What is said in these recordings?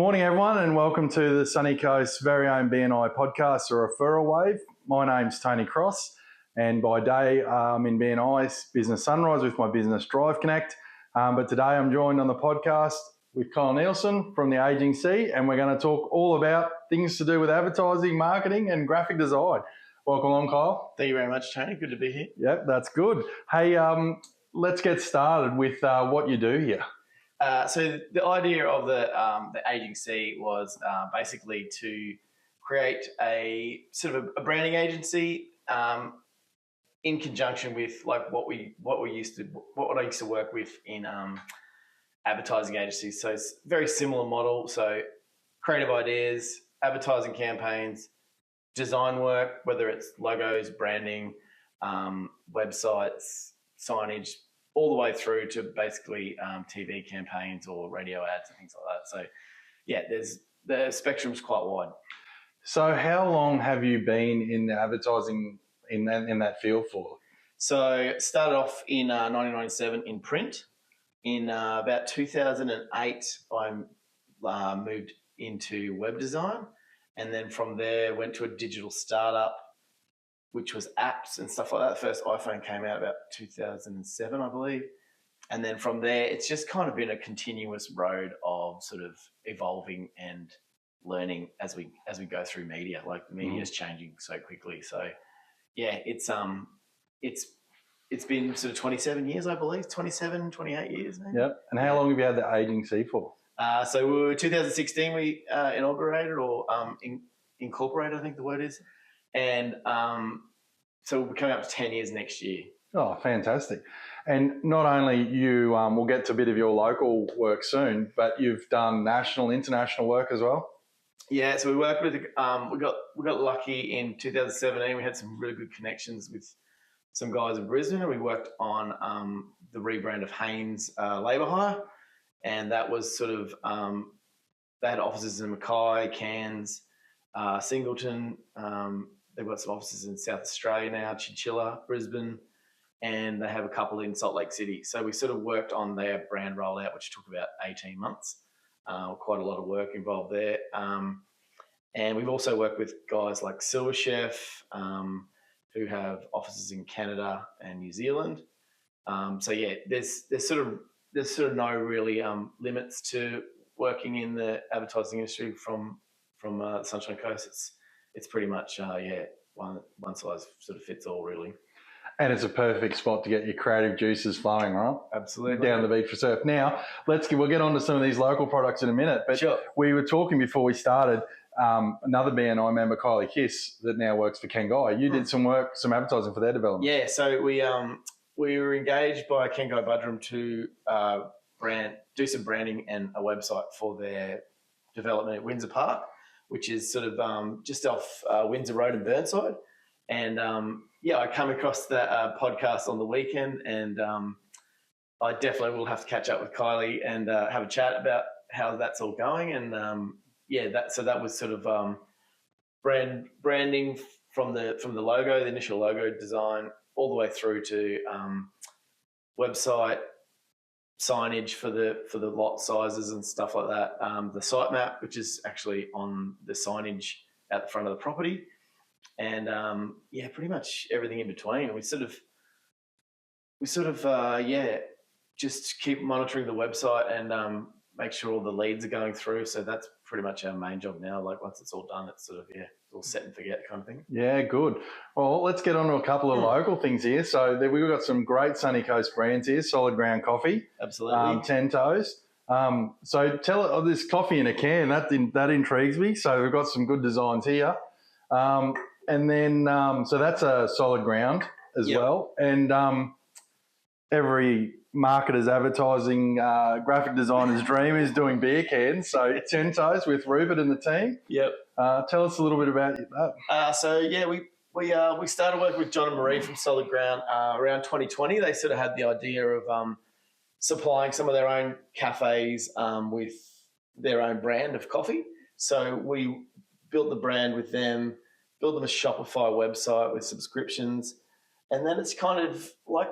Morning, everyone, and welcome to the Sunny Coast's very own BNI podcast, or Referral Wave. My name's Tony Cross, and by day I'm in BNI's Business Sunrise with my business Drive Connect. But today I'm joined on the podcast with Kyle Nielsen from the agency, and we're going to talk all about things to do with advertising, marketing, and graphic design. Welcome along, Kyle. Thank you very much, Tony. Good to be here. Yep, that's good. Hey, let's get started with what you do here. So the idea of the agency was basically to create a sort of a branding agency in conjunction with like what I used to work with in advertising agencies. So it's a very similar model. So creative ideas, advertising campaigns, design work, whether it's logos, branding, websites, signage, all the way through to basically TV campaigns or radio ads and things like that. So, yeah, the spectrum's quite wide. So how long have you been in the advertising in that field for? So started off in 1997 in print. In about 2008, I moved into web design. And then from there, went to a digital startup, which was apps and stuff like that. The first iPhone came out about 2007, I believe. And then from there, it's just kind of been a continuous road of sort of evolving and learning as we go through media. Like the media is changing so quickly. So yeah, it's been sort of 27 years, I believe, 27, 28 years maybe. Yep. And how long have you had the agency for? So 2016 we inaugurated or incorporated, I think the word is. And so we're coming up to 10 years next year. Oh, fantastic. And not only you, we'll get to a bit of your local work soon, but you've done national, international work as well? Yeah, so we worked with, we got lucky in 2017. We had some really good connections with some guys in Brisbane, and we worked on the rebrand of Haynes Labour Hire. And that was sort of, they had offices in Mackay, Cairns, Singleton. They've got some offices in South Australia now, Chinchilla, Brisbane, and they have a couple in Salt Lake City. So we sort of worked on their brand rollout, which took about 18 months. Quite a lot of work involved there. And we've also worked with guys like Silver Chef, who have offices in Canada and New Zealand. So yeah, there's sort of no really limits to working in the advertising industry from the Sunshine Coast. It's pretty much one size sort of fits all, really. And it's a perfect spot to get your creative juices flowing, right? Absolutely. Down the beach for surf. Now, we'll get on to some of these local products in a minute. But sure. We were talking before we started, another BNI member, Kylie Kiss, that now works for Ken Guy. You did some advertising for their development. Yeah, so we were engaged by Ken Guy Budrum to do some branding and a website for their development at Windsor Park, which is sort of just off Windsor Road in Burnside. And I come across that podcast on the weekend, and I definitely will have to catch up with Kylie and have a chat about how that's all going. And that was sort of branding from the logo, the initial logo design, all the way through to website, signage for the lot sizes and stuff like that. The sitemap, which is actually on the signage at the front of the property, and pretty much everything in between. We sort of just keep monitoring the website and make sure all the leads are going through. So that's pretty much our main job now. Like once it's all done, it's sort of all set and forget kind of thing. Yeah, good. Well, let's get on to a couple of local things here. So we've got some great Sunny Coast brands here. Solid Ground Coffee. Absolutely. 10 Toes. So tell this coffee in a can, that intrigues me. So we've got some good designs here. And then, so that's a Solid Ground as well. And every marketer's advertising graphic designer's dream is doing beer cans. So 10 Toes with Rupert and the team. Yep. Tell us a little bit about that. We started working with John and Marie from Solid Ground around 2020. They sort of had the idea of supplying some of their own cafes with their own brand of coffee. So we built the brand with them, built them a Shopify website with subscriptions. And then it's kind of like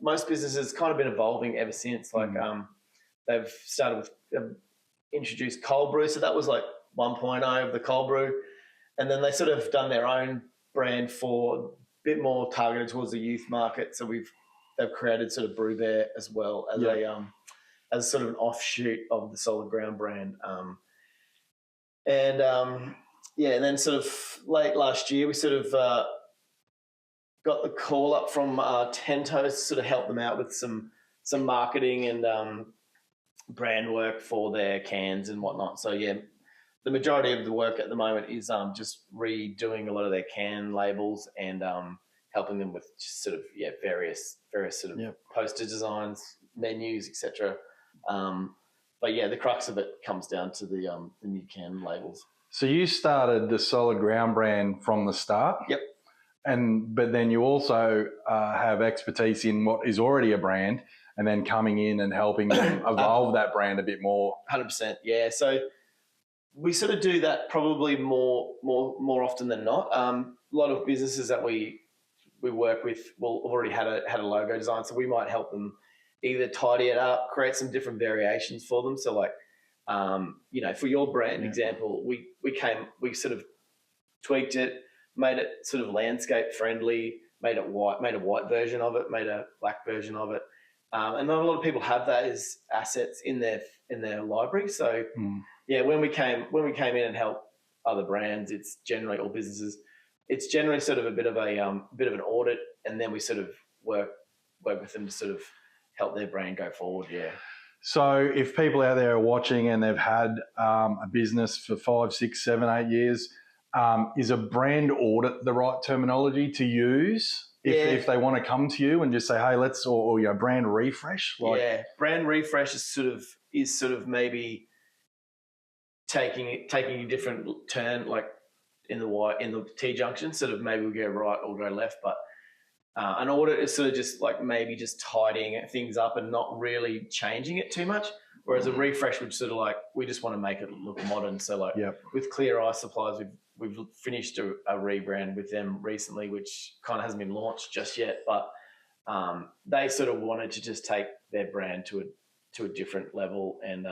most businesses, kind of been evolving ever since. Like they've started with introduced cold brew. So that was like 1.0 of the cold brew. And then they sort of done their own brand for a bit more targeted towards the youth market. So they've created sort of Brew Bear as well as as sort of an offshoot of the Solid Ground brand. And then sort of late last year, we sort of got the call up from Tento to sort of help them out with some marketing and brand work for their cans and whatnot. So yeah, the majority of the work at the moment is just redoing a lot of their can labels and helping them with just sort of various sort of poster designs, menus, etc. But yeah, the crux of it comes down to the new can labels. So you started the Solid Ground brand from the start. Yep. But then you also have expertise in what is already a brand, and then coming in and helping them evolve that brand a bit more. 100%. Yeah. So we sort of do that probably more often than not. A lot of businesses that we work with will already had a logo design, so we might help them either tidy it up, create some different variations for them. So like, for your brand example, we sort of tweaked it, made it sort of landscape friendly, made a white version of it, made a black version of it. And not a lot of people have that as assets in their library. So when we came in and helped other brands, it's generally, or businesses, it's generally sort of a bit of an audit, and then we sort of work with them to sort of help their brand go forward. Yeah. So if people out there are watching and they've had a business for 5, 6, 7, 8 years, is a brand audit the right terminology to use if they want to come to you and just say, hey, let's, or brand refresh? Brand refresh is sort of maybe taking a different turn, like in the T junction, sort of maybe we'll go right or go left, but an audit is sort of just like maybe just tidying things up and not really changing it too much. Whereas a refresh would sort of like, we just want to make it look modern. So like with Clear Eye Supplies, we've finished a rebrand with them recently, which kind of hasn't been launched just yet, but they sort of wanted to just take their brand to a different level and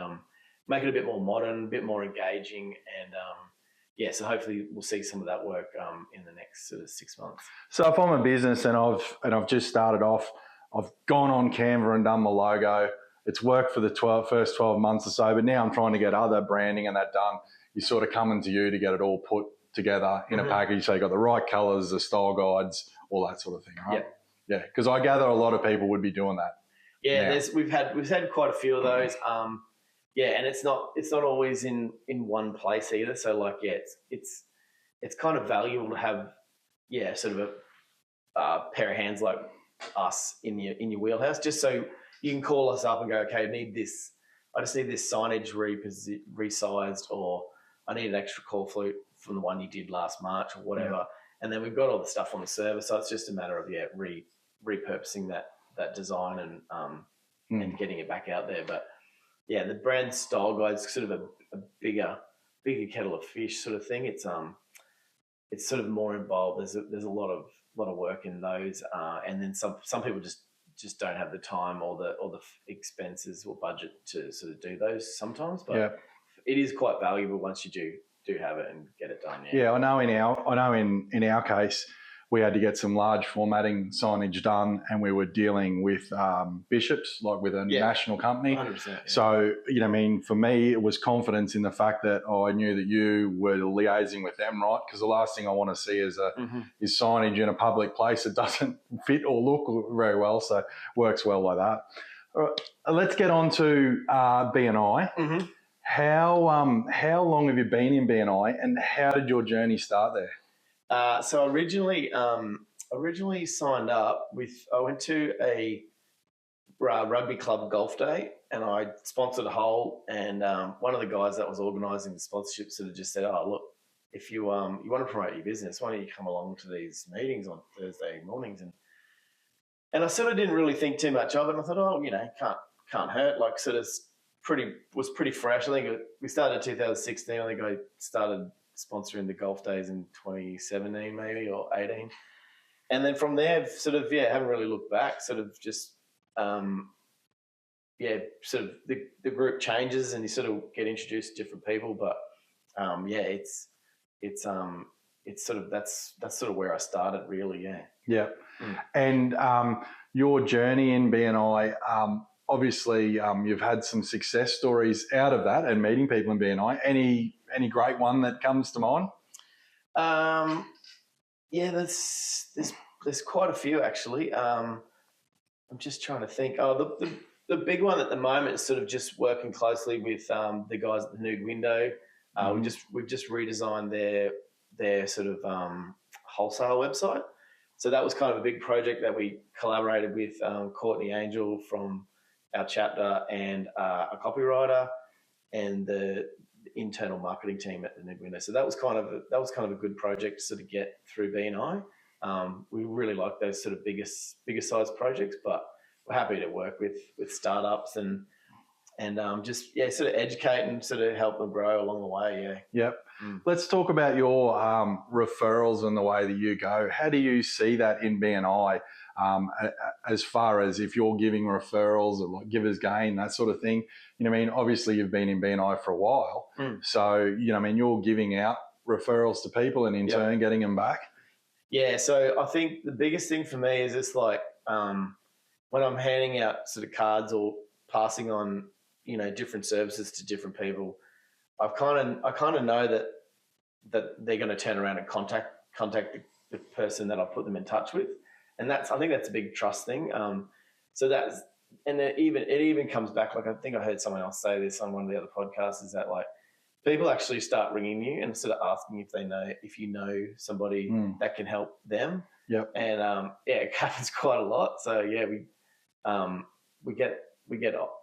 make it a bit more modern, a bit more engaging, and so hopefully we'll see some of that work in the next sort of 6 months. So if I'm a business and I've just started off, I've gone on Canva and done my logo. It's worked for the first 12 months or so, but now I'm trying to get other branding and that done. You sort of coming to you to get it all put together in a package, so you got the right colours, the style guides, all that sort of thing, right? Yeah, because I gather a lot of people would be doing that. Yeah, we've had quite a few of those. And it's not always in one place either. So like, it's kind of valuable to have sort of a pair of hands like us in your wheelhouse, just so you can call us up and go, okay, I just need this signage resized, or I need an extra call flute from the one you did last March or whatever. And then we've got all the stuff on the server, so it's just a matter of repurposing that design and getting it back out there. But the brand style guide's sort of a bigger kettle of fish sort of thing. It's sort of more involved. There's a lot of work in those, and then some people just don't have the time or the expenses or budget to sort of do those sometimes. But it is quite valuable once you do have it and get it done. Yeah, I know in our case, we had to get some large formatting signage done, and we were dealing with bishops, like with a national company. 100%. Yeah. So, for me, it was confidence in the fact that I knew that you were liaising with them, right? Because the last thing I want to see is signage in a public place that doesn't fit or look very well. So it works well like that. All right, let's get on to B&I. Mm-hmm. How long have you been in B&I, and how did your journey start there? So originally signed up I went to a rugby club golf day, and I sponsored a hole, and one of the guys that was organising the sponsorship sort of just said, oh, look, if you want to promote your business, why don't you come along to these meetings on Thursday mornings? And I sort of didn't really think too much of it, and I thought, oh, can't hurt, like sort of was pretty fresh. I think we started in 2016. I think I started sponsoring the golf days in 2017 maybe, or 18. And then from there, sort of, haven't really looked back, sort of just sort of the group changes and you sort of get introduced to different people. But it's sort of that's sort of where I started really. Yeah. Yeah. And your journey in BNI, obviously you've had some success stories out of that and meeting people in BNI. Any great one that comes to mind? Yeah, there's quite a few actually. I'm just trying to think. Oh, the big one at the moment is sort of just working closely with the guys at the Nude Window. We've just redesigned their sort of wholesale website. So that was kind of a big project that we collaborated with Courtney Angel from our chapter and a copywriter and the internal marketing team at the Nude Window. So that was kind of a good project to sort of get through BNI. We really like those sort of bigger size projects, but we're happy to work with startups and just sort of educate and sort of help them grow along the way. Yeah. Yep. Let's talk about your referrals and the way that you go. How do you see that in BNI as far as if you're giving referrals or like givers gain, that sort of thing? You know what I mean? Obviously, you've been in BNI for a while. So, you know what I mean, you're giving out referrals to people and in turn getting them back. Yeah. So I think the biggest thing for me is just like when I'm handing out sort of cards or passing on, you know, different services to different people, I kind of know that they're going to turn around and contact the person that I put them in touch with, and I think that's a big trust thing. So that's, and it even comes back, like I think I heard someone else say this on one of the other podcasts, is that like people actually start ringing you and sort of asking if you know somebody that can help them. Yep. And it happens quite a lot. So yeah, we get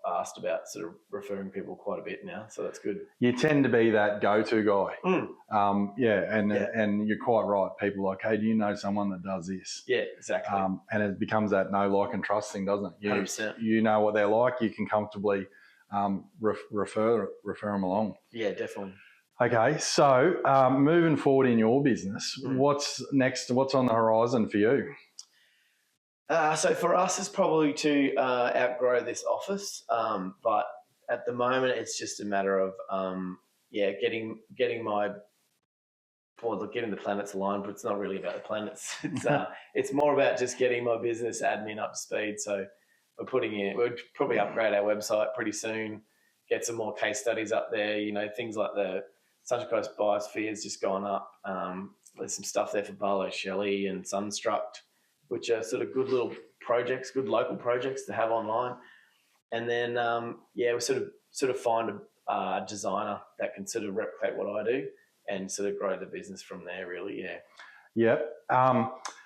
asked about sort of referring people quite a bit now, so that's good. You tend to be that go-to guy. And you're quite right. People are like, hey, do you know someone that does this? Yeah, exactly. And it becomes that know, like, and trust thing, doesn't it? 100%. You know what they're like. You can comfortably refer them along. Yeah, definitely. Okay, so moving forward in your business, what's next? What's on the horizon for you? So for us, it's probably to outgrow this office, but at the moment, it's just a matter of getting the planets aligned. But it's not really about the planets. It's more about just getting my business admin up to speed. So we'll probably upgrade our website pretty soon, get some more case studies up there. You know, things like the Central Coast Biosphere has just gone up. There's some stuff there for Barlow Shelley and Sunstruct, which are sort of good little projects, good local projects to have online. And then, we sort of find a designer that can sort of replicate what I do and sort of grow the business from there, really, yeah. Yep.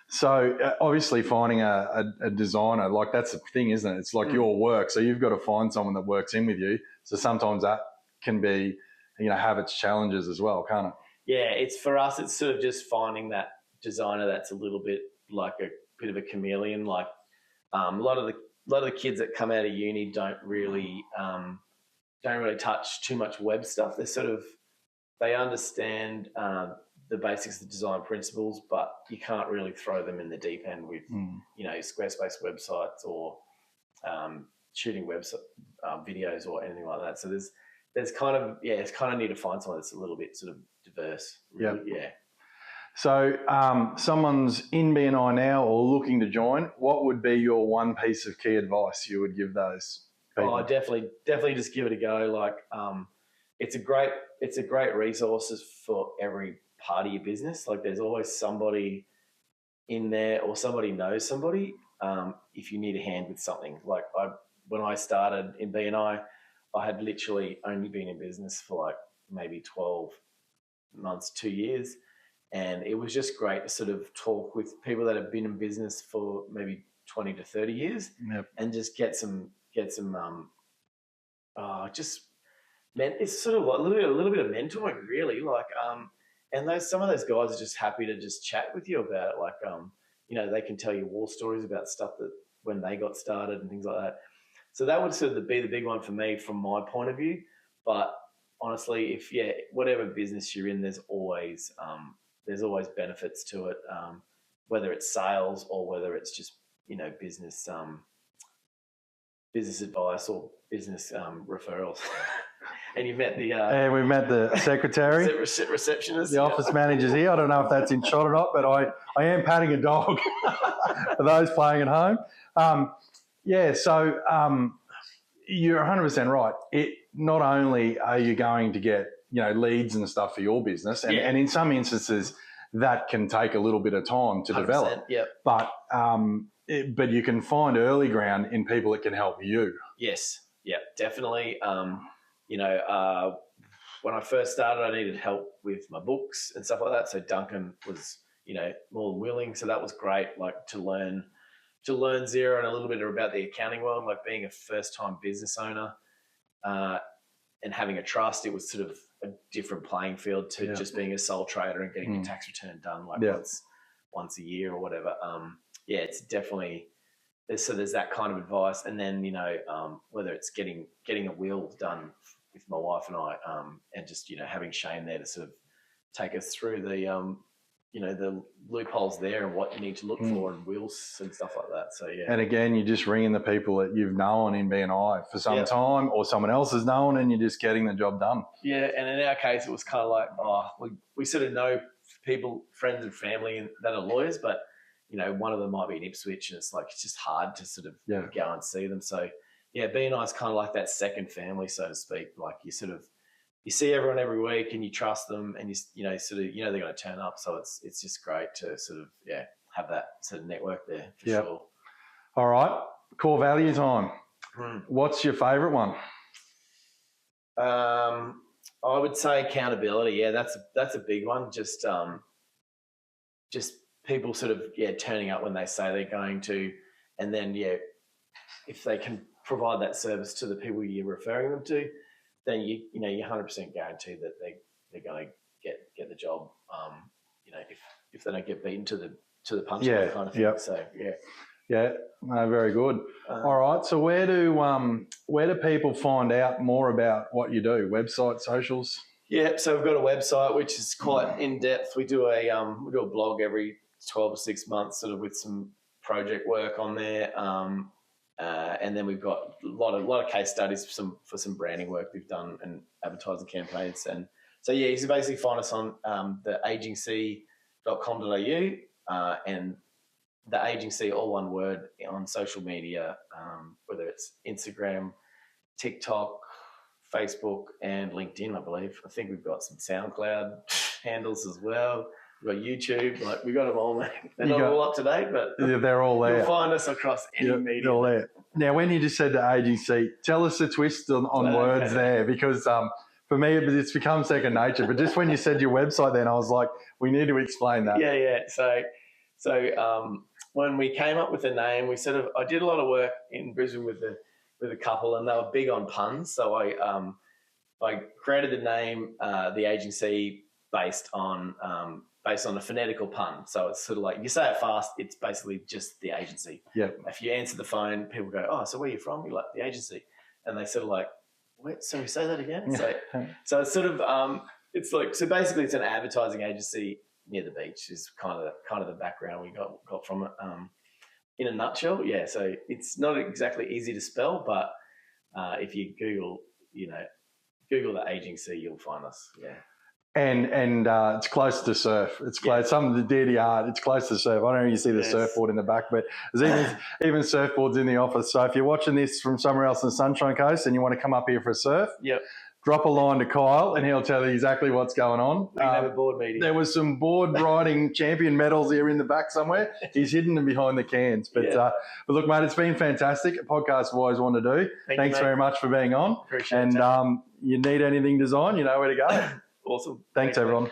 So obviously finding a designer, like that's the thing, isn't it? It's like your work. So you've got to find someone that works in with you. So sometimes that can be, you know, have its challenges as well, can't it? Yeah, for us, it's sort of just finding that designer that's a little bit like a bit of a chameleon. Like a lot of the kids that come out of uni don't really touch too much web stuff. They understand the basics of the design principles, but you can't really throw them in the deep end with you know, Squarespace websites or shooting website videos or anything like that. So there's kind of need to find someone that's a little bit sort of diverse. Really. Yeah. So someone's in BNI now or looking to join, what would be your one piece of key advice you would give those people? Oh, definitely just give it a go. Like it's a great resource for every part of your business. Like there's always somebody in there or somebody knows somebody if you need a hand with something. Like when I started in BNI, I had literally only been in business for like maybe 12 months, 2 years. And it was just great to sort of talk with people that have been in business for maybe 20 to 30 years and just get some it's sort of like a little bit of mentoring, really. Like, and some of those guys are just happy to just chat with you about it. Like, you know, they can tell you war stories about stuff that when they got started and things like that. So that would sort of be the big one for me from my point of view. But honestly, whatever business you're in, there's always benefits to it, whether it's sales or whether it's just, you know, business business advice or business referrals. And you met the and we met the secretary, receptionist, the office manager's here. I don't know if that's in shot or not, but I am patting a dog for those playing at home. So you're 100% right. It not only are you going to get leads and stuff for your business, and in some instances that can take a little bit of time to develop. Yep. But you can find early ground in people that can help you. Yes. Yeah. Definitely. When I first started, I needed help with my books and stuff like that. So Duncan was, more than willing. So that was great, like to learn Xero and a little bit about the accounting world, like being a first-time business owner and having a trust. It was sort of a different playing field to just being a sole trader and getting your tax return done once a year or whatever. It's definitely there's that kind of advice, and then whether it's getting a will done with my wife and I, and just having Shane there to sort of take us through the the loopholes there and what you need to look for and wills and stuff like that. So and again, you're just ringing the people that you've known in BNI for some time, or someone else has known, and you're just getting the job done. Yeah, and in our case, it was kind of like, we sort of know people, friends and family that are lawyers, but one of them might be in Ipswich, and it's just hard to sort of go and see them. So BNI is kind of like that second family, so to speak. Like you see everyone every week, and you trust them, and they're going to turn up. So it's just great to sort of have that sort of network there for sure. All right, core value time. What's your favourite one? I would say accountability. Yeah, that's a big one. Just people sort of turning up when they say they're going to, and then if they can provide that service to the people you're referring them to, then you're 100% guaranteed that they're going to get the job. If they don't get beaten to the punch kind of thing. So no, very good. All right, so where do people find out more about what you do? Website, socials? Yeah, so we've got a website which is quite in depth. We do a blog every 12 or 6 months, sort of with some project work on there. And then we've got a lot of case studies for some branding work we've done and advertising campaigns. And so you can basically find us on the agency.com.au and the agency, all one word, on social media, whether it's Instagram, TikTok, Facebook, and LinkedIn, I believe. I think we've got some SoundCloud handles as well. We've got YouTube, we've got them all, mate. They're not all up to date, but they're all there. You'll find us across any media. They're all there. Now, when you just said the agency, tell us the twist on words there, because for me, it's become second nature. But just when you said your website then, I was like, we need to explain that. Yeah. So when we came up with the name, I did a lot of work in Brisbane with a couple, and they were big on puns. So I created the name, the agency, based on a phonetical pun. So it's sort of like, you say it fast, it's basically just the agency. Yeah. If you answer the phone, people go, "Oh, so where are you from?" You're like, "The agency." And they sort of like, "Wait, sorry, say that again?" So it's sort of, it's like, so basically it's an advertising agency near the beach is kind of the background we got from it. In a nutshell, so it's not exactly easy to spell, but if you Google the agency, you'll find us. Yeah. And it's close to surf. It's close. Some of the dirty art. It's close to surf. I don't know if you see the surfboard in the back, but there's even surfboards in the office. So if you're watching this from somewhere else in the Sunshine Coast and you want to come up here for a surf, drop a line to Kyle and he'll tell you exactly what's going on. We can have a board meeting. There was some board riding champion medals here in the back somewhere. He's hidden them behind the cans. But look, mate, it's been fantastic. A podcast I've always wanted to do. Thanks very much for being on. Appreciate it. And you need anything design, you know where to go. Awesome. Thanks everyone.